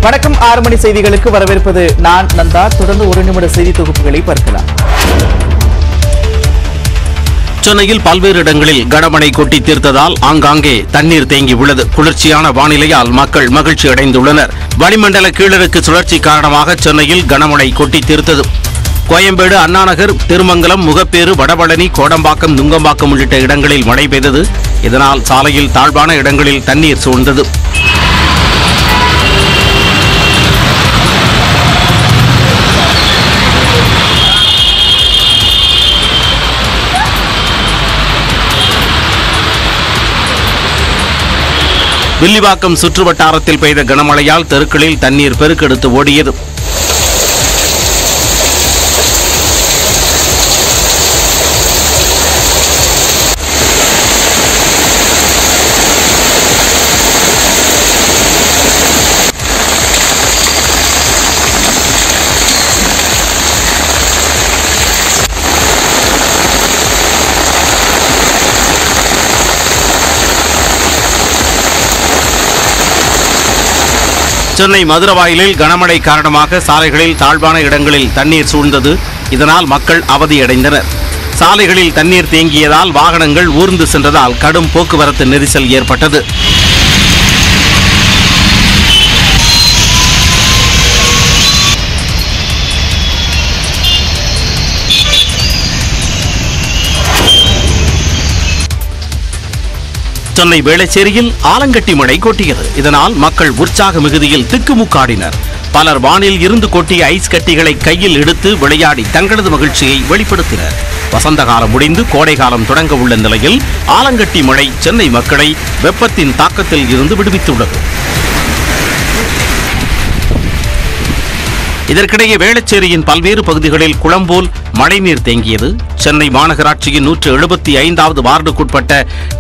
வணக்கம் 6 மணி செய்திகளுக்கு வரவேற்பது நான் நந்தா. தொடர்ந்து ஒரு நிமிட செய்தி தொகுப்புகளை பார்க்கலாம். சென்னையில் பல்வேறு இடங்களில் கனமழை கொட்டி தீர்த்ததால் ஆங்காங்கே தண்ணீர் தேங்கி உள்ளது. குளிர்ச்சியான வானிலையால் மக்கள் மகிழ்ச்சி அடைந்துள்ளனர். வளிமண்டல கீழடுக்கு சுழற்சி காரணமாக சென்னையில் கனமழை கொட்டி தீர்த்தது. கோயம்பேடு, அண்ணாநகர், திருமங்கலம், முகப்பேறு, வடபழனி, கோடம்பாக்கம், நுங்கம்பாக்கம் உள்ளிட்ட இடங்களில் மழை பெய்தது. இதனால் சாலையில் தாழ்வான இடங்களில் தண்ணீர் சூழ்ந்தது. வில்லிவாக்கம் சுற்றுவட்டாரத்தில் பெய்த கனமழையால் தெருக்களில் தண்ணீர் பெருக்கெடுத்து ஓடியது. சென்னை மதுரவாயிலில் கனமழை காரணமாக சாலைகளில் தாழ்வான இடங்களில் தண்ணீர் சூழ்ந்தது. இதனால் மக்கள் அவதியடைந்தனர். சாலைகளில் தண்ணீர் தேங்கியதால் வாகனங்கள் ஊர்ந்து சென்றதால் கடும் போக்குவரத்து நெரிசல் ஏற்பட்டது. சென்னை வேளச்சேரியில் ஆலங்கட்டி மழை கொட்டியது. இதனால் மக்கள் உற்சாக மிகுதியில் திக்குமுக்காடினர். பலர் வானில் இருந்து கொட்டிய ஐஸ் கட்டிகளை கையில் எடுத்து விளையாடி தங்களது மகிழ்ச்சியை வெளிப்படுத்தினர். வசந்த காலம் முடிந்து கோடை காலம் தொடங்க உள்ள நிலையில் ஆலங்கட்டி மழை சென்னை மக்களை வெப்பத்தின் தாக்கத்தில் இருந்து விடுவித்துள்ளது. இதற்கிடையே வேளச்சேரியின் பல்வேறு பகுதிகளில் குளம் போல் மழைநீர் தேங்கியது. சென்னை மாநகராட்சியின் 175வது வார்டுக்குட்பட்ட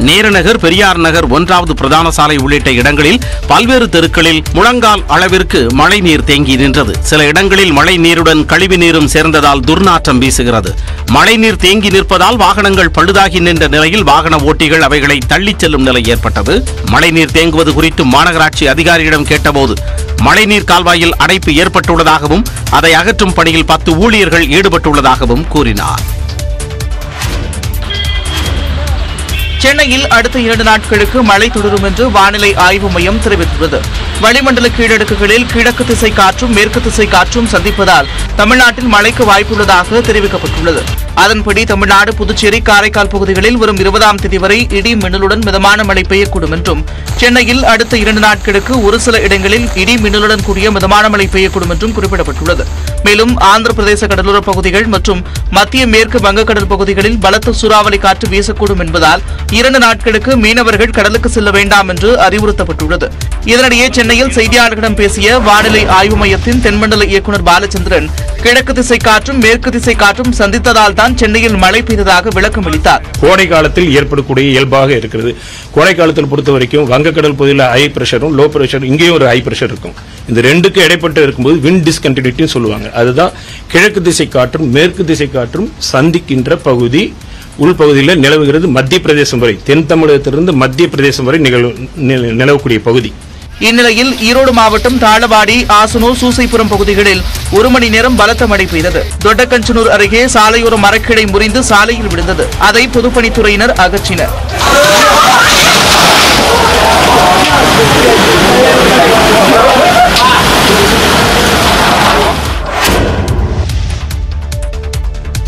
நேருநகர், பெரியார் நகர், 1வது பிரதான சாலை உள்ளிட்ட இடங்களில் பல்வேறு தெருக்களில் முழங்கால் அளவிற்கு மழைநீர் தேங்கி நின்றது. சில இடங்களில் மழை நீருடன் கழிவு நீரும் சேர்ந்ததால் துர்நாற்றம் வீசுகிறது. மழைநீர் தேங்கி நிற்பதால் வாகனங்கள் பழுதாகி நின்ற நிலையில் வாகன ஓட்டிகள் அவைகளை தள்ளிச் செல்லும் நிலை ஏற்பட்டது. மழைநீர் தேங்குவது குறித்து மாநகராட்சி அதிகாரியிடம் கேட்டபோது மழைநீர் கால்வாயில் அடைப்பு ஏற்பட்டுள்ளதாகவும் அதை அகற்றும் பணியில் 10 ஊழியர்கள் ஈடுபட்டுள்ளதாகவும் கூறினார். சென்னையில் அடுத்த 2 நாட்களுக்கு மழை தொடரும் என்று வானிலை ஆய்வு மையம் தெரிவித்துள்ளது. வளிமண்டல கீழடுக்குகளில் கிழக்கு திசை காற்றும் மேற்கு திசை காற்றும் சந்திப்பதால் தமிழ்நாட்டில் மழைக்கு வாய்ப்புள்ளதாக தெரிவிக்கப்பட்டுள்ளது. அதன்படி தமிழ்நாடு, புதுச்சேரி, காரைக்கால் பகுதிகளில் வரும் 20ஆம் தேதி வரை இடி மின்னலுடன் மிதமான மழை பெய்யக்கூடும் என்றும், சென்னையில் அடுத்த 2 நாட்களுக்கு ஒரு சில இடங்களில் இடி மின்னலுடன் கூடிய மிதமான மழை பெய்யக்கூடும் என்றும் குறிப்பிடப்பட்டுள்ளது. மேலும் ஆந்திர பிரதேச கடலோர பகுதிகள் மற்றும் மத்திய மேற்கு வங்கக்கடல் பகுதிகளில் பலத்த சூறாவளி காற்று வீசக்கூடும் என்பதால் 2 நாட்களுக்கு மீனவர்கள் கடலுக்கு செல்ல வேண்டாம் என்று அறிவுறுத்தப்பட்டுள்ளது. இதனிடையே சென்னையில் செய்தியாளர்களிடம் பேசிய வானிலை ஆய்வு மையத்தின் தென்மண்டல இயக்குநர் பாலச்சந்திரன், கிழக்கு திசை காற்றும் மேற்கு திசை காற்றும் சந்தித்ததால் தான் சென்னையில் மழை பெய்ததாக விளக்கம் அளித்தார். கோடை காலத்தில் ஏற்படக்கூடிய இயல்பாக இருக்கிறது. கோடை காலத்தில் பொறுத்த வரைக்கும் வங்கக்கடல் பகுதியில் ஹை பிரஷரும் லோ பிரஷர், இங்கேயும் ஒரு ஹை பிரஷர் இருக்கும். இந்த ரெண்டுக்கு இடைப்பட்டு இருக்கும்போது விண்ட் டிஸ்கண்டினியூட்டின்னு சொல்லுவாங்க. அதுதான் கிழக்கு திசை காற்றும் மேற்கு திசை காற்றும் சந்திக்கின்ற பகுதி உள்பகுதியில் நிலவுகிறது. மத்திய பிரதேசம் வரை, தென் தமிழகத்திலிருந்து மத்திய பிரதேசம் வரை நிலவக்கூடிய பகுதி. இந்நிலையில் ஈரோடு மாவட்டம் தாளவாடி, ஆசனூர், சூசைபுரம் பகுதிகளில் 1 மணி நேரம் பலத்த மழை பெய்தது. தொட்டக்கஞ்சனூர் அருகே சாலையோர மரக்கிளை முறிந்து சாலையில் விழுந்தது. அதை பொதுப்பணித்துறையினர் அகற்றினர்.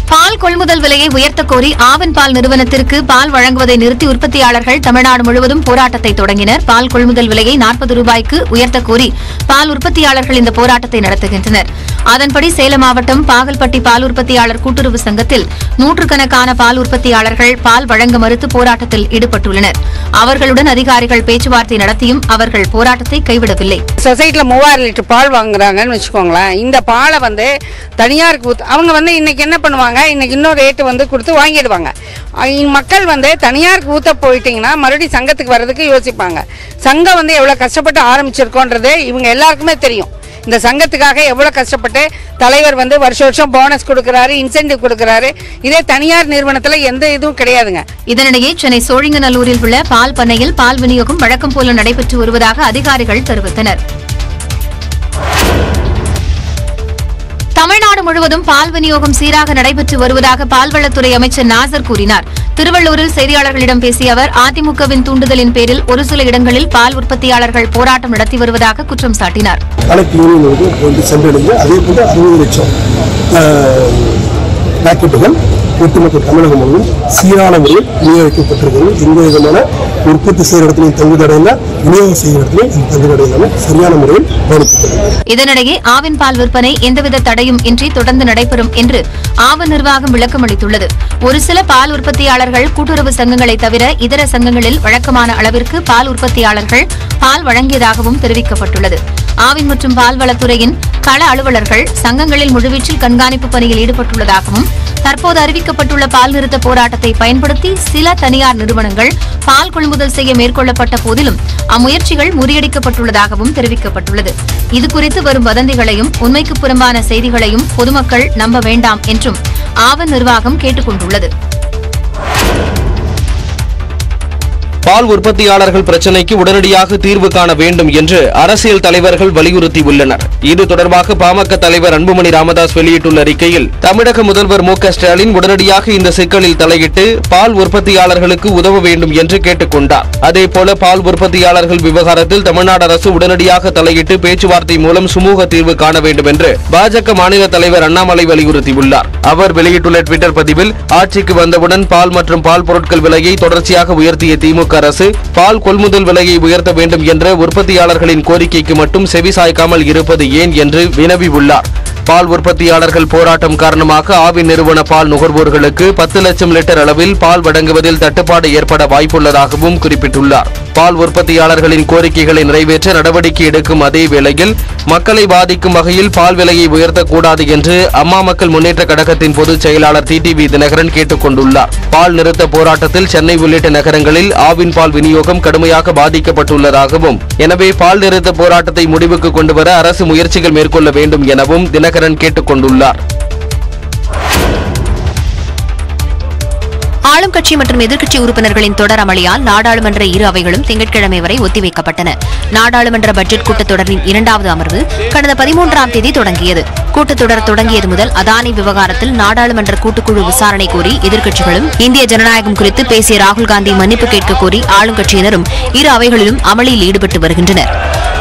பால் கொள்முதல் விலையை உயர்த்த கோரி ஆவின் பால் நிறுவனத்திற்கு பால் வழங்குவதை நிறுத்தி உற்பத்தியாளர்கள் தமிழ்நாடு முழுவதும் போராட்டத்தை தொடங்கினர். பால் கொள்முதல் விலையை 40 ரூபாய்க்கு உயர்த்த கோரி பால் உற்பத்தியாளர்கள் இந்த போராட்டத்தை நடத்துகின்றனர். அதன்படி சேலம் மாவட்டம் பாகல்பட்டி பால் உற்பத்தியாளர் கூட்டுறவு சங்கத்தில் 100கணக்கான பால் உற்பத்தியாளர்கள் பால் வழங்க மறுத்து போராட்டத்தில் ஈடுபட்டுள்ளனர். அவர்களுடன் அதிகாரிகள் பேச்சுவார்த்தை நடத்தியும் அவர்கள் போராட்டத்தை கைவிடவில்லை. சொசைட்டில 3000 லிட்டர் பால் வாங்குறாங்கன்னு வச்சுக்கோங்களேன். இந்த பாலை தனியாருக்கு அவங்க இன்னைக்கு என்ன பண்ணுவாங்க, இன்னைக்கு இன்னொரு ரேட்டு கொடுத்து வாங்கிடுவாங்க. மக்கள் தனியாருக்கு ஊத்த போயிட்டீங்கன்னா மறுபடியும் சங்கத்துக்கு வர்றதுக்கு யோசிப்பாங்க. சங்கம் எவ்வளவு கஷ்டப்பட்டு ஆரம்பிச்சிருக்கோன்றது இவங்க எல்லாருக்குமே தெரியும். இந்த சங்கத்துக்காக எவ்வளவு கஷ்டப்பட்டு தலைவர் வருஷம் வருஷம் போனஸ் கொடுக்கறாரு, இன்சென்டிவ் கொடுக்கறாரு. இதே தனியார் நிறுவனத்துல எந்த இதுவும் கிடையாதுங்க. இதனிடையே சென்னை சோழிங்கநல்லூரில் உள்ள பால் பண்ணையில் பால் விநியோகம் வழக்கம் போல நடைபெற்று வருவதாக அதிகாரிகள் தெரிவித்தனர். முழுவதும் பால் விநியோகம் சீராக நடைபெற்று வருவதாக பால்வளத்துறை அமைச்சர் நாசர் கூறினார். திருவள்ளூரில் செய்தியாளர்களிடம் பேசிய அவர், அதிமுகவின் தூண்டுதலின் பேரில் ஒரு சில இடங்களில் பால் உற்பத்தியாளர்கள் போராட்டம் நடத்தி வருவதாக குற்றம் சாட்டினார். ஒட்டுமொத்த தமிழகம் முழுவதும் சீரான முறையில் விநியோகிக்கப்பட்டிருக்கிறது. எந்த விதமான உற்பத்தி செய்கிற இடத்திலையும் தங்கு தடையில்லை, விநியோகம் செய்கிற இடத்திலையும் தங்கு தடையில்லாமல் சரியான முறையில் கவனிக்கப்பட்டது. இதனிடையே ஆவின் பால் விற்பனை எந்தவித தடையும் இன்றி தொடர்ந்து நடைபெறும் என்று ஆவின் நிர்வாகம் விளக்கம் அளித்துள்ளது. ஒரு சில பால் உற்பத்தியாளர்கள் கூட்டுறவு சங்கங்களை தவிர இதர சங்கங்களில் வழக்கமான அளவிற்கு பால் உற்பத்தியாளர்கள் பால் வழங்கியதாகவும் தெரிவிக்கப்பட்டுள்ளது. ஆவின் மற்றும் பால்வளத்துறையின் கள அலுவலர்கள் சங்கங்களில் முழுவீச்சில் கண்காணிப்பு பணியில் ஈடுபட்டுள்ளதாகவும், தற்போது அறிவிக்கப்பட்டுள்ள பால் நிறுத்த போராட்டத்தை பயன்படுத்தி சில தனியார் நிறுவனங்கள் பால் கொள்முதல் செய்ய மேற்கொள்ளப்பட்ட போதிலும் அம்முயற்சிகள் முறியடிக்கப்பட்டுள்ளதாகவும் தெரிவிக்கப்பட்டுள்ளது. இதுகுறித்து வரும் வதந்திகளையும் உண்மைக்கு புறம்பான செய்திகளையும் பொதுமக்கள் நம்ப வேண்டாம் என்றும் ஆவின் நிர்வாகம் கேட்டுக் கொண்டுள்ளது. பால் உற்பத்தியாளர்கள் பிரச்சினைக்கு உடனடியாக தீர்வு காண வேண்டும் என்று அரசியல் தலைவர்கள் வலியுறுத்தியுள்ளனர். இது தொடர்பாக பாமக தலைவர் அன்புமணி ராமதாஸ் வெளியிட்டுள்ள அறிக்கையில், தமிழக முதல்வர் மு.க. ஸ்டாலின் உடனடியாக இந்த சிக்கலில் தலையிட்டு பால் உற்பத்தியாளர்களுக்கு உதவ வேண்டும் என்று கேட்டுக் கொண்டார். அதேபோல பால் உற்பத்தியாளர்கள் விவகாரத்தில் தமிழ்நாடு அரசு உடனடியாக தலையிட்டு பேச்சுவார்த்தை மூலம் சுமூக தீர்வு காண வேண்டும் என்று பாஜக மாநில தலைவர் அண்ணாமலை வலியுறுத்தியுள்ளார். அவர் வெளியிட்டுள்ள ட்விட்டர் பதிவில், ஆட்சிக்கு வந்தவுடன் பால் மற்றும் பால் பொருட்கள் விலையை தொடர்ச்சியாக உயர்த்திய திமுக அரசு பால் கொள்முதல் விலையை உயர்த்த வேண்டும் என்ற உற்பத்தியாளர்களின் கோரிக்கைக்கு மட்டும் செவிசாய்க்காமல் இருப்பது ஏன் என்று வினவியுள்ளார். பால் உற்பத்தியாளர்கள் போராட்டம் காரணமாக ஆவின் நிறுவன பால் நுகர்வோர்களுக்கு 10 லட்சம் லிட்டர் அளவில் பால் வழங்குவதில் தட்டுப்பாடு ஏற்பட வாய்ப்புள்ளதாகவும் குறிப்பிட்டுள்ளார். பால் உற்பத்தியாளர்களின் கோரிக்கைகளை நிறைவேற்ற நடவடிக்கை எடுக்கும் அதே வேளையில் மக்களை பாதிக்கும் வகையில் பால் விலையை உயர்த்தக்கூடாது என்று அம்மா மக்கள் முன்னேற்ற கழகத்தின் பொதுச் செயலாளர் டிடிவி தினகரன் கேட்டுக் கொண்டுள்ளார். பால் நிறுத்த போராட்டத்தில் சென்னை உள்ளிட்ட நகரங்களில் ஆவின் பால் விநியோகம் கடுமையாக பாதிக்கப்பட்டுள்ளதாகவும், எனவே பால் நிறுத்த போராட்டத்தை முடிவுக்கு கொண்டுவர அரசு முயற்சிகள் மேற்கொள்ள வேண்டும் எனவும் தினகரன் கேட்டுக் கொண்டுள்ளார். ஆளும் கட்சி மற்றும் எதிர்க்கட்சி உறுப்பினர்களின் தொடர் அமளியால் நாடாளுமன்ற இரு அவைகளும் திங்கட்கிழமை வரை ஒத்திவைக்கப்பட்டன. நாடாளுமன்ற பட்ஜெட் கூட்டத்தொடரின் 2வது அமர்வு கடந்த 13ஆம் தேதி தொடங்கியது. கூட்டத்தொடர் தொடங்கியது முதல் அதானி விவகாரத்தில் நாடாளுமன்ற கூட்டுக்குழு விசாரணை கோரி எதிர்க்கட்சிகளும், இந்திய ஜனநாயகம் குறித்து பேசிய ராகுல் காந்தி மன்னிப்பு கேட்க கோரி ஆளுங்கட்சியினரும் இரு அவைகளிலும் அமளியில் ஈடுபட்டு வருகின்றனர்.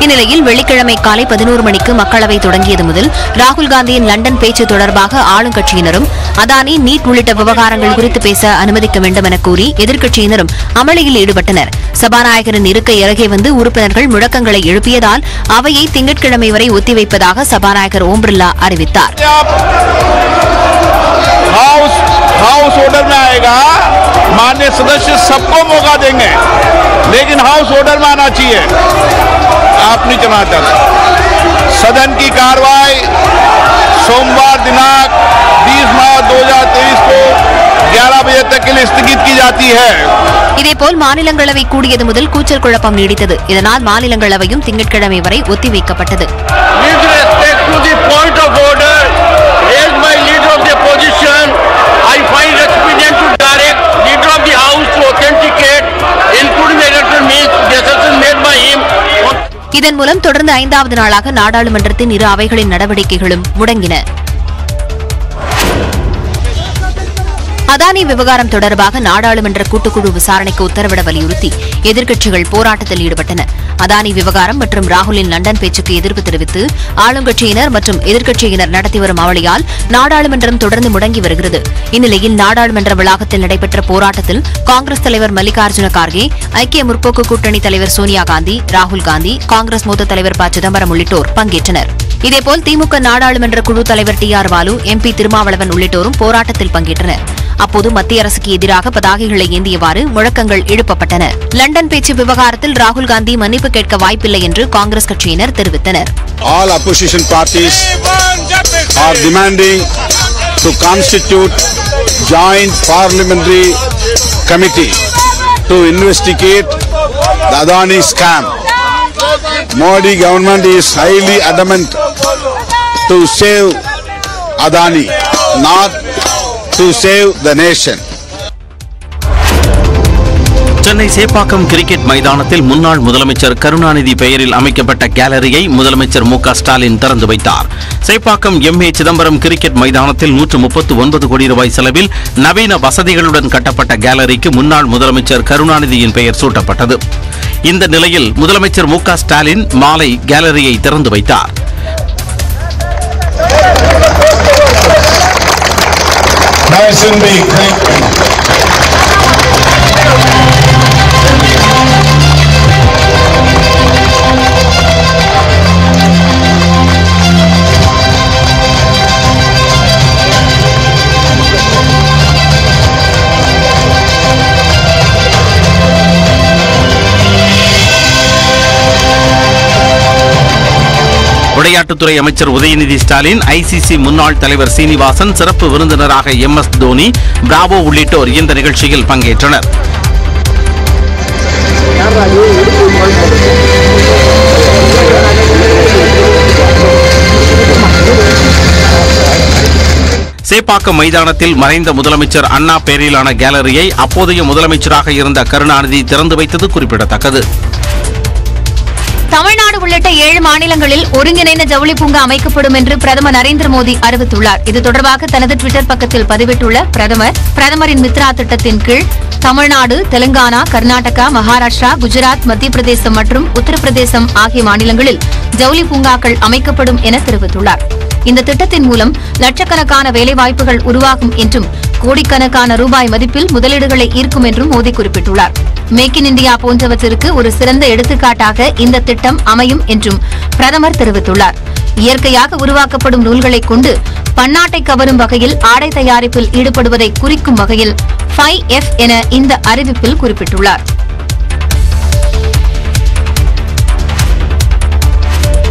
இந்நிலையில் வெள்ளிக்கிழமை காலை 11 மணிக்கு மக்களவை தொடங்கியது முதல் ராகுல் காந்தியின் லண்டன் பேச்சு தொடர்பாக ஆளுங்கட்சியினரும் அதானி, நீட் உள்ளிட்ட விவகாரங்கள் குறித்து பேச அனுமதிக்க வேண்டும் என கூறி எதிர்க்கட்சியினரும் அமளியில் ஈடுபட்டனர். சபாநாயகரின் இருக்கை அருகே வந்து உறுப்பினர்கள் முழக்கங்களை எழுப்பியதால் அவையை திங்கட்கிழமை வரை ஒத்திவைப்பதாக சபாநாயகர் ஓம் பிர்லா அறிவித்தார். हाउस ऑर्डर में आएगा, माननीय सदस्य सबको मौका देंगे, लेकिन हाउस ऑर्डर में आना चाहिए। आप नहीं चलाना चाहते। सदन की कार्रवाई सोमवार दिनांक 20 मार्च 2023 को 11 बजे तक के लिए स्थगित की जाती है. இதேபோல் மாநிலங்களவை கூடியது முதல் கூச்சல் குழப்பம் நீடித்தது. இதனால் மாநிலங்களவையும் திங்கட்கிழமை வரை ஒத்திவைக்கப்பட்டது. I find expedient to direct leader of the house to authenticate, including the electoral means, the assertion made by him. இதன் மூலம் தொடர்ந்து 5வது நாளாக நாடாளுமன்றத்தின் இரு அவைகளின் நடவடிக்கைகளும் முடங்கின. அதானி விவகாரம் தொடர்பாக நாடாளுமன்ற கூட்டுக்குழு விசாரணைக்கு உத்தரவிட வலியுறுத்தி எதிர்க்கட்சிகள் போராட்டத்தில் ஈடுபட்டன. அதானி விவகாரம் மற்றும் ராகுலின் லண்டன் பேச்சுக்கு எதிர்ப்பு தெரிவித்து ஆளுங்கட்சியினர் மற்றும் எதிர்க்கட்சியினர் நடத்தி வரும் அமளியால் நாடாளுமன்றம் தொடர்ந்து முடங்கி வருகிறது. இந்நிலையில் நாடாளுமன்ற வளாகத்தில் நடைபெற்ற போராட்டத்தில் காங்கிரஸ் தலைவர் மல்லிகார்ஜுன கார்கே, ஐக்கிய முற்போக்கு கூட்டணி தலைவர் சோனியா காந்தி, ராகுல் காந்தி, காங்கிரஸ் மூத்த தலைவர் ப. சிதம்பரம் உள்ளிட்டோர் பங்கேற்றனர். இதேபோல் திமுக நாடாளுமன்ற குழு தலைவர் டி.ஆர். பாலு, எம்பி திருமாவளவன் உள்ளிட்டோரும் போராட்டத்தில் பங்கேற்றனர். அப்போது மத்திய அரசுக்கு எதிராக பதாகைகளை ஏந்தியவாறு முழக்கங்கள் எழுப்பப்பட்டன. லண்டன் பேச்சு விவகாரத்தில் ராகுல் காந்தி மன்னிப்பு கேட்க வாய்ப்பில்லை என்று காங்கிரஸ் கட்சியினர் தெரிவித்தனர். All opposition parties are demanding to constitute joint parliamentary committee to investigate the Adani scam. Modi government is highly adamant to save Adani, not to save the nation. Chennai Chepauk cricket மைதானத்தில் முன்னாள் முதலமைச்சர் கருணாநிதி பெயரில் அமைக்கப்பட்ட கேலரியை முதலமைச்சர் மு க ஸ்டாலின் திறந்து வைத்தார். சேப்பாக்கம் எம்.ஏ. சிதம்பரம் கிரிக்கெட் மைதானத்தில் 139 கோடி ரூபாய் செலவில் நவீன வசதிகளுடன் கட்டப்பட்ட கேலரிக்கு முன்னாள் முதலமைச்சர் கருணாநிதியின் பெயர் சூட்டப்பட்டது. இந்த நிலையில் முதலமைச்சர் மு க ஸ்டாலின் மாலை கேலரியை திறந்து வைத்தார். விளையாட்டுத்துறை அமைச்சர் உதயநிதி ஸ்டாலின், ஐசிசி முன்னாள் தலைவர் சீனிவாசன், சிறப்பு விருந்தினராக MS தோனி, பிராவோ உள்ளிட்டோர் இந்த நிகழ்ச்சியில் பங்கேற்றனர். சேப்பாக்கம் மைதானத்தில் மறைந்த முதலமைச்சர் அண்ணா பெயரிலான கேலரியை அப்போதைய முதலமைச்சராக இருந்த கருணாநிதி திறந்து வைத்தது குறிப்பிடத்தக்கது. தமிழ்நாடு உள்ளிட்ட 7 மாநிலங்களில் ஒருங்கிணைந்த ஜவுளி பூங்கா அமைக்கப்படும் என்று பிரதமர் நரேந்திர மோடி அறிவித்துள்ளார். இது தொடர்பாக தனது டுவிட்டர் பக்கத்தில் பதிவிட்டுள்ள பிரதமரின் மித்ரா திட்டத்தின் கீழ் தமிழ்நாடு, தெலுங்கானா, கர்நாடகா, மகாராஷ்டிரா, குஜராத், மத்திய பிரதேசம் மற்றும் உத்தரப்பிரதேசம் ஆகிய மாநிலங்களில் ஜவுளி பூங்காக்கள் அமைக்கப்படும் என தெரிவித்துள்ளார். இந்த திட்டத்தின் மூலம் லட்சக்கணக்கான வேலைவாய்ப்புகள் உருவாகும் என்றும் கோடிக்கணக்கான ரூபாய் மதிப்பில் முதலீடுகளை ஈர்க்கும் என்றும் மோடி குறிப்பிட்டுள்ளார். மேக் இன் இந்தியா போன்றவற்றிற்கு ஒரு சிறந்த எடுத்துக்காட்டாக இந்த திட்டம் அமையும் என்றும் பிரதமர் தெரிவித்துள்ளார். இயற்கையாக உருவாக்கப்படும் நூல்களை கொண்டு பன்னாட்டை கவரும் வகையில் ஆடை தயாரிப்பில் ஈடுபடுவதை குறிக்கும் வகையில் 5F என இந்த அறிவிப்பில் குறிப்பிட்டுள்ளார்.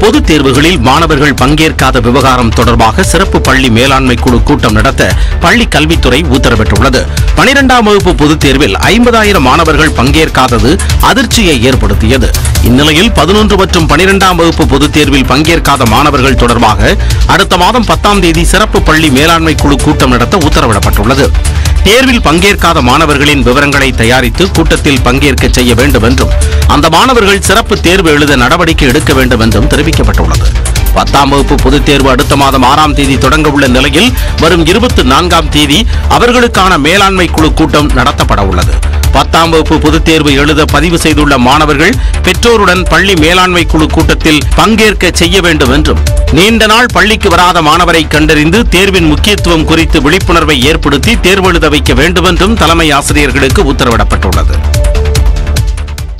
பொதுத் தேர்வுகளில் மாணவர்கள் பங்கேற்காத விவகாரம் தொடர்பாக சிறப்பு பள்ளி மேலாண்மை குழு கூட்டம் நடத்த பள்ளி கல்வித்துறை உத்தரவிட்டுள்ளது. 12ஆம் வகுப்பு பொதுத் தேர்வில் 50,000 மாணவர்கள் பங்கேற்காதது அதிர்ச்சியை ஏற்படுத்தியது. இந்நிலையில் 11 மற்றும் 12ஆம் வகுப்பு பொதுத் தேர்வில் பங்கேற்காத மாணவர்கள் தொடர்பாக அடுத்த மாதம் 10ஆம் தேதி சிறப்பு பள்ளி மேலாண்மை குழு கூட்டம் நடத்த உத்தரவிடப்பட்டுள்ளது. தேர்வில் பங்கேற்காத மாணவர்களின் விவரங்களை தயாரித்து கூட்டத்தில் பங்கேற்க செய்ய வேண்டும் என்றும் அந்த மாணவர்கள் சிறப்பு தேர்வு எழுத நடவடிக்கை எடுக்க வேண்டும் என்றும் தெரிவிக்கப்பட்டுள்ளது. 10ஆம் வகுப்பு பொதுத் தேர்வு அடுத்த மாதம் 6ஆம் தேதி தொடங்க உள்ள நிலையில் வரும் 24ஆம் தேதி அவர்களுக்கான மேலாண்மை குழு கூட்டம் நடத்தப்பட உள்ளது. 10ஆம் வகுப்பு பொதுத் தேர்வு எழுத பதிவு செய்துள்ள மாணவர்கள் பெற்றோருடன் பள்ளி மேலாண்மை குழு கூட்டத்தில் பங்கேற்க செய்ய வேண்டும் என்றும் நீண்ட நாள் பள்ளிக்கு வராத மாணவரை கண்டறிந்து தேர்வின் முக்கியத்துவம் குறித்து விழிப்புணர்வை ஏற்படுத்தி தேர்வு எழுத வைக்க வேண்டும் என்றும் தலைமை ஆசிரியர்களுக்கு உத்தரவிடப்பட்டுள்ளது.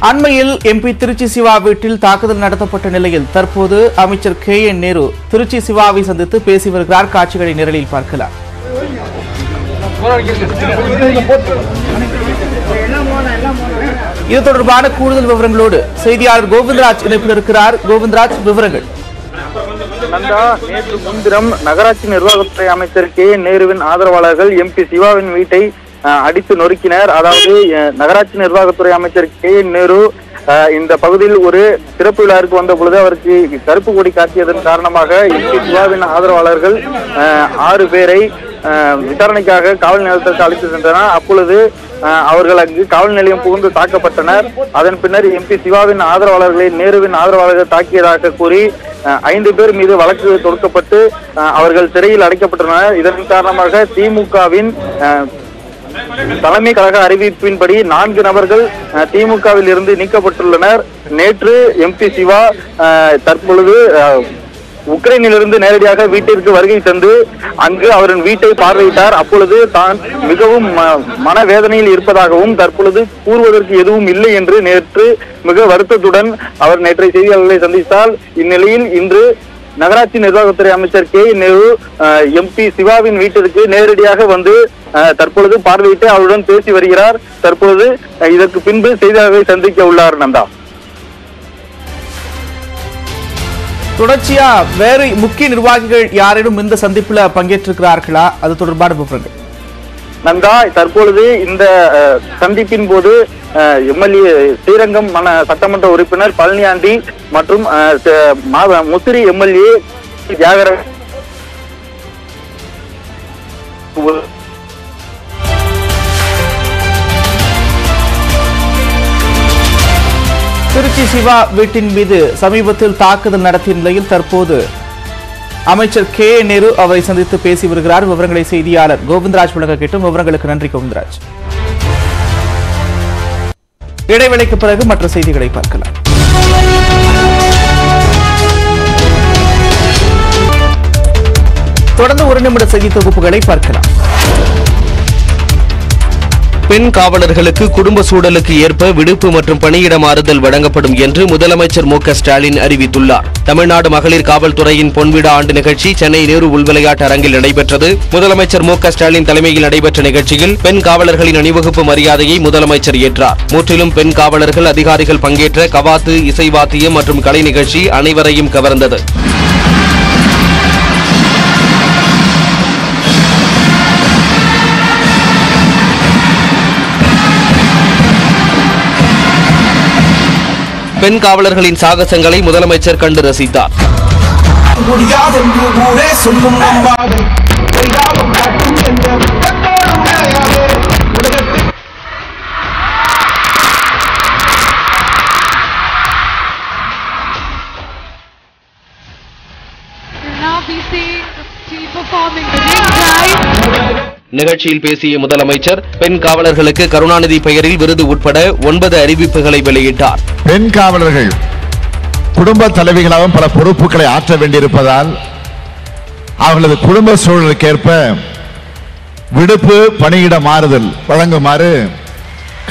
அண்மையில் MP திருச்சி சிவா வீட்டில் தாக்குதல் நடத்தப்பட்ட நிலையில் தற்போது அமைச்சர் KN நேரு திருச்சி சிவாவை சந்தித்து பேசி வருகிறார். காட்சிகளை நேரலில் பார்க்கலாம். இது தொடர்பான கூடுதல் விவரங்களோடு செய்தியாளர் கோவிந்தராஜ் இணைப்பில் இருக்கிறார். கோவிந்தராஜ், விவரங்கள். நந்தா, நேற்று முன்தினம் நகராட்சி நிர்வாகத்துறை அமைச்சர் KN நேருவின் ஆதரவாளர்கள் MP சிவாவின் வீட்டை அடித்து நொறுக்கினர். அதாவது நகராட்சி நிர்வாகத்துறை அமைச்சர் KN நேரு இந்த பகுதியில் ஒரு சிறப்பு விழாவிற்கு வந்த பொழுது அவருக்கு கருப்பு கொடி காட்டியதன் காரணமாக MP சிவாவின் ஆதரவாளர்கள் 6 பேரை விசாரணைக்காக காவல் நிலையத்திற்கு அழைத்து சென்றனர். அப்பொழுது அவர்கள் அங்கு காவல் நிலையம் புகுந்து தாக்கப்பட்டனர். அதன் பின்னர் MP சிவாவின் ஆதரவாளர்களை நேருவின் ஆதரவாளர்கள் தாக்கியதாக கூறி 5 பேர் மீது வழக்கு தொடுக்கப்பட்டு அவர்கள் சிறையில் அடைக்கப்பட்டனர். இதன் காரணமாக திமுகவின் தலைமை கழக அறிவிப்பின்படி 4 நபர்கள் திமுகவில் இருந்து நீக்கப்பட்டுள்ளனர். நேற்று MP சிவா தற்பொழுது உக்ரைனிலிருந்து நேரடியாக வீட்டிற்கு வருகை தந்து அங்கு அவரின் வீட்டை பார்வையிட்டார். அப்பொழுது தான் மிகவும் மனவேதனையில் இருப்பதாகவும் தற்பொழுது கூறுவதற்கு எதுவும் இல்லை என்று நேற்று மிக வருத்தத்துடன் அவர் நேற்றைய செய்தியாளர்களை சந்தித்தார். இந்நிலையில் இன்று நகராட்சி நிர்வாகத்துறை அமைச்சர் KN நேரு MP சிவாவின் வீட்டிற்கு நேரடியாக வந்து தற்பொழுது பார்வையிட்டு அவருடன் பேசி வருகிறார். தற்பொழுது இதற்கு பின்பு செய்தியாளர்களை சந்திக்க உள்ளார். நந்தா, தொடர்ச்சியா வேறு முக்கிய நிர்வாகிகள் யாரேனும் இந்த சந்திப்புல பங்கேற்றிருக்கிறார்களா? அது தொடர்பான விவரங்கள். நந்தா, தற்பொழுது இந்த சந்திப்பின் போது MLA ஸ்ரீரங்கம் சட்டமன்ற உறுப்பினர் பழனியாண்டி மற்றும் முசிறி MLA தியாகராஜ் திருச்சி சிவா வீட்டின் மீது சமீபத்தில் தாக்குதல் நடத்திய நிலையில் தற்போது அமைச்சர் கே நேரு அவரை சந்தித்து பேசி வருகிறார். விவரங்களை செய்தியாளர் கோவிந்தராஜ் வழங்க கேட்டும். விவரங்களுக்கு நன்றி கோவிந்தராஜ். இடைவேளைக்கு பிறகு மற்ற செய்திகளை பார்க்கலாம். தொடர்ந்து 1 நிமிட செய்தி தொகுப்புகளை பார்க்கலாம். பெண் காவலர்களுக்கு குடும்ப சூழலுக்கு ஏற்ப விடுப்பு மற்றும் பணியிட மாறுதல் வழங்கப்படும் என்று முதலமைச்சர் மு.க.ஸ்டாலின் அறிவித்துள்ளார். தமிழ்நாடு மகளிர் காவல்துறையின் பொன்விழா ஆண்டு நிகழ்ச்சி சென்னை நேரு உள்விளையாட்டு அரங்கில் நடைபெற்றது. முதலமைச்சர் மு.க.ஸ்டாலின் தலைமையில் நடைபெற்ற நிகழ்ச்சியில் பெண் காவலர்களின் அணிவகுப்பு மரியாதையை முதலமைச்சர் ஏற்றார். முற்றிலும் பெண் காவலர்கள் அதிகாரிகள் பங்கேற்ற கவாத்து, இசைவாத்தியம் மற்றும் கலை நிகழ்ச்சி அனைவரையும் கவர்ந்தது. பெண் காவலர்களின் சாகசங்களை முதலமைச்சர் கண்டு ரசித்தார். நிகழ்ச்சியில் பேசிய முதலமைச்சர் பெண் காவலர்களுக்கு கருணாநிதி பெயரில் விருது உட்பட 9 அறிவிப்புகளை வெளியிட்டார். பெண் காவலர்கள் குடும்ப தலைவிகளாகவும் பல பொறுப்புகளை ஆற்ற வேண்டியிருப்பதால் அவர்களது குடும்ப சூழலுக்கேற்ப விடுப்பு, பணியிட மாறுதல் வழங்குமாறு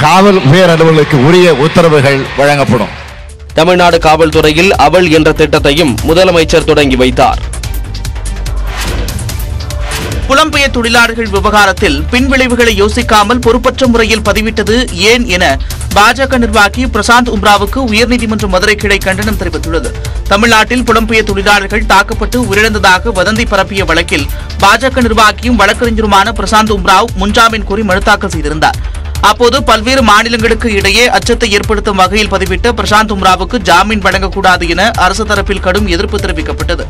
காவல் உயர் அலுவலர்களுக்கு உரிய உத்தரவுகள் வழங்கப்படும். தமிழ்நாடு காவல்துறையில் அவள் என்ற திட்டத்தையும் முதலமைச்சர் தொடங்கி வைத்தார். புலம்பெயர் தொழிலாளர்கள் விவகாரத்தில் பின்விளைவுகளை யோசிக்காமல் பொறுப்பற்ற முறையில் பதிவிட்டது ஏன் என பாஜக நிர்வாகி பிரசாந்த் உம்ராவுக்கு உயர்நீதிமன்ற மதுரை கிளை கண்டனம் தெரிவித்துள்ளது. தமிழ்நாட்டில் புலம்பெயர் தொழிலாளர்கள் தாக்கப்பட்டு உயிரிழந்ததாக வதந்தி பரப்பிய வழக்கில் பாஜக நிர்வாகியும் வழக்கறிஞருமான பிரசாந்த் உம்ராவ் முன்ஜாமீன் கோரி மனு தாக்கல் செய்திருந்தார். அப்போது பல்வேறு மாநிலங்களுக்கு இடையே அச்சத்தை ஏற்படுத்தும் வகையில் பதிவிட்ட பிரசாந்த் உம்ராவுக்கு ஜாமீன் வழங்கக்கூடாது என அரசு தரப்பில் கடும் எதிர்ப்பு தெரிவிக்கப்பட்டது.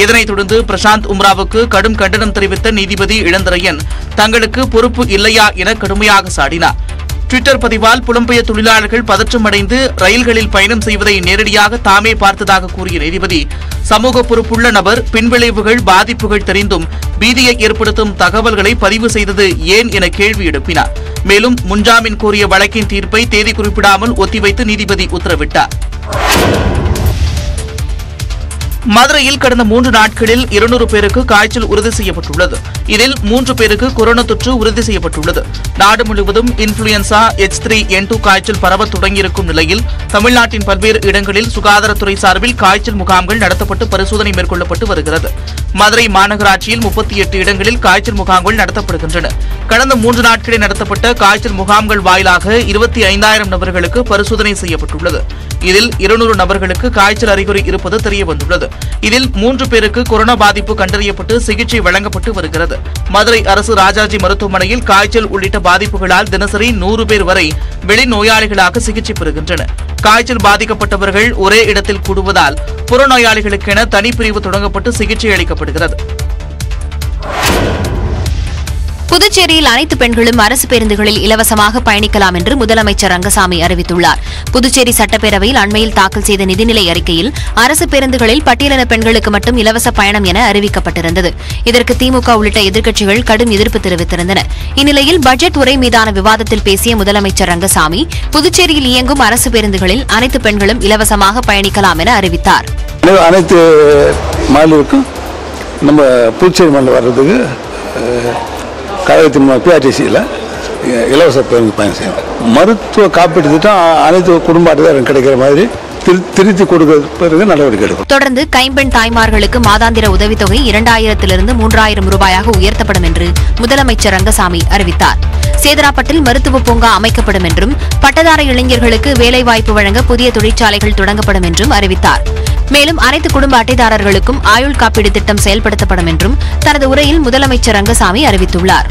இதனைத் தொடர்ந்து பிரசாந்த் உம்ராவுக்கு கடும் கண்டனம் தெரிவித்த நீதிபதி இளந்திரையன் தங்களுக்கு பொறுப்பு இல்லையா என கடுமையாக சாடினார். ட்விட்டர் பதிவால் புலம்பெயர் தொழிலாளர்கள் பதற்றமடைந்து ரயில்களில் பயணம் செய்வதை நேரடியாக தாமே பார்த்ததாக கூறிய நீதிபதி, சமூக பொறுப்புள்ள நபர் பின்விளைவுகள், பாதிப்புகள் தெரிந்தும் பீதியை ஏற்படுத்தும் தகவல்களை பதிவு செய்தது ஏன் என கேள்வி எழுப்பினார். மேலும் முன்ஜாமீன் கோரிய வழக்கின் தீர்ப்பை தேதி குறிப்பிடாமல் ஒத்திவைத்து நீதிபதி உத்தரவிட்டார். மதுரையில் கடந்த 3 நாட்களில் 200 பேருக்கு காய்ச்சல் உறுதி செய்யப்பட்டுள்ளது. இதில் 3 பேருக்கு கொரோனா தொற்று உறுதி செய்யப்பட்டுள்ளது. நாடு முழுவதும் இன்ஃபுளுயன்சா H3N2 காய்ச்சல் பரவ தொடங்கியிருக்கும் நிலையில் தமிழ்நாட்டின் பல்வேறு இடங்களில் சுகாதாரத்துறை சார்பில் காய்ச்சல் முகாம்கள் நடத்தப்பட்டு பரிசோதனை மேற்கொள்ளப்பட்டு வருகிறது. மதுரை மாநகராட்சியில் 38 இடங்களில் காய்ச்சல் முகாம்கள் நடத்தப்படுகின்றன. கடந்த 3 நாட்களில் நடத்தப்பட்ட காய்ச்சல் முகாம்கள் வாயிலாக 25,000 நபர்களுக்கு பரிசோதனை செய்யப்பட்டுள்ளது. இதில் 200 நபர்களுக்கு காய்ச்சல் அறிகுறி இருப்பது தெரியவந்துள்ளது. இதில் 3 பேருக்கு கொரோனா பாதிப்பு கண்டறியப்பட்டு சிகிச்சை வழங்கப்பட்டு வருகிறது. மதுரை அரசு ராஜாஜி மருத்துவமனையில் காய்ச்சல் உள்ளிட்ட பாதிப்புகளால் தினசரி 100 பேர் வரை வெளிநோயாளிகளாக சிகிச்சை பெறுகின்றனர். காய்ச்சல் பாதிக்கப்பட்டவர்கள் ஒரே இடத்தில் கூடுவதால் புறநோயாளிகளுக்கென தனிப்பிரிவு தொடங்கப்பட்டு சிகிச்சை அளிக்கப்படுகிறது. புதுச்சேரியில் அனைத்து பெண்களும் அரசு பேருந்துகளில் இலவசமாக பயணிக்கலாம் என்று முதலமைச்சர் ரங்கசாமி அறிவித்துள்ளார். புதுச்சேரி சட்டப்பேரவையில் அண்மையில் தாக்கல் செய்த நிதிநிலை அறிக்கையில் அரசு பேருந்துகளில் பட்டியலின பெண்களுக்கு மட்டும் இலவச பயணம் என அறிவிக்கப்பட்டிருந்தது. இதற்கு திமுக உள்ளிட்ட எதிர்க்கட்சிகள் கடும் எதிர்ப்பு தெரிவித்திருந்தன. இந்நிலையில் பட்ஜெட் உரை மீதான விவாதத்தில் பேசிய முதலமைச்சர் ரங்கசாமி புதுச்சேரியில் இயங்கும் அரசு பேருந்துகளில் அனைத்து பெண்களும் இலவசமாக பயணிக்கலாம் என அறிவித்தார். அனைத்து மாநிலங்களுக்கும் நம்ம புதுச்சேரி மாநிலம் வர்றதுக்கு கழகத்தின் பிஆர்டிசியில் இலவச பேருந்து பயணம் செய்யலாம். மருத்துவ காப்பீட்டு திட்டம் அனைத்து குடும்ப அட்டைதாரர்களுக்கு கிடைக்கிற மாதிரி திருத்தி கொடுக்க நடவடிக்கை எடுக்கும். தொடர்ந்து கைம்பெண் தாய்மார்களுக்கு மாதாந்திர உதவித்தொகை 2000 3000 ரூபாயாக உயர்த்தப்படும் என்று முதலமைச்சர் ரங்கசாமி அறிவித்தார். சேதராப்பட்டில் மருத்துவ பூங்கா அமைக்கப்படும் என்றும் பட்டதார இளைஞர்களுக்கு வேலைவாய்ப்பு வழங்க புதிய தொழிற்சாலைகள் தொடங்கப்படும் என்றும் அறிவித்தார். மேலும் அனைத்து குடும்ப அட்டைதாரர்களுக்கும் ஆயுள் காப்பீடு திட்டம் செயல்படுத்தப்படும் என்றும் தனது உரையில் முதலமைச்சர் ரங்கசாமி அறிவித்துள்ளார்.